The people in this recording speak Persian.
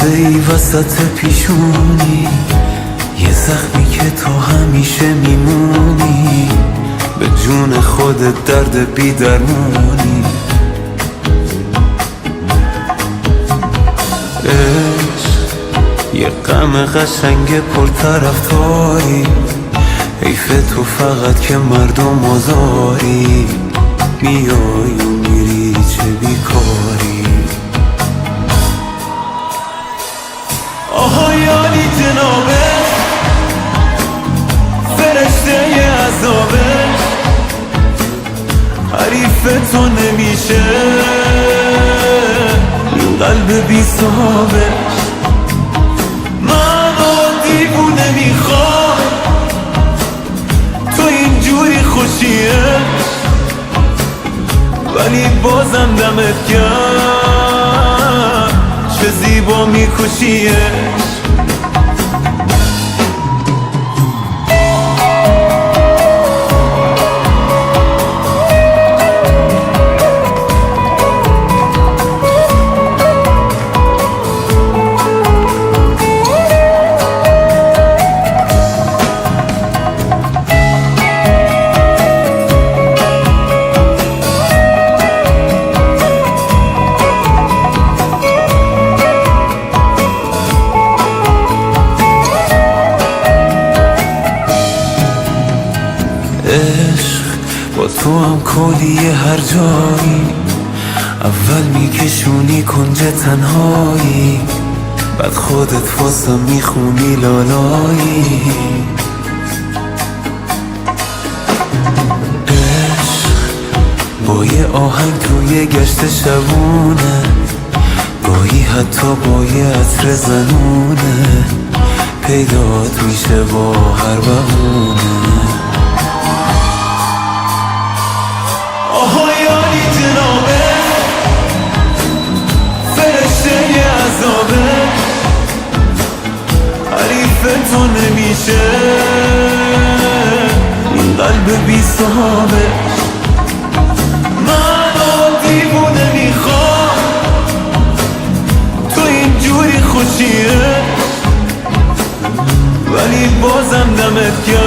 مونده ای وسط پیشونی، یه زخمی که تو همیشه میمونی، به جون خودت درد بی درمونی. یه غم قشنگ پرطرفداری، حیف تو فقط که مردم آزاری، میای و میری چه بیکاری. آها یالی جنابش، فرشته عذابش، حریف تو نمیشه این قلب بی صاحبش. منو دیوونه میخوای تو اینجوری خوشیش، ولی بازم دمت گرم چه زیبا میکشیش. عشق با تو هم کلیه هر جایی، اول میکشونی کنج تنهایی، بعد خودت واسم میخونی لالایی. عشق با یه آهنگ توی گشت شبونه، گاهی حتی با یه عطر زنونه، پیدات میشه با هر بهونه. آها یالی جنابه، فرشته عذابه، حریف تو نمیشه این قلب بی صاحبه. منو دیوونه میخوام تو اینجوری خوشیه، ولی بازم دمت گرم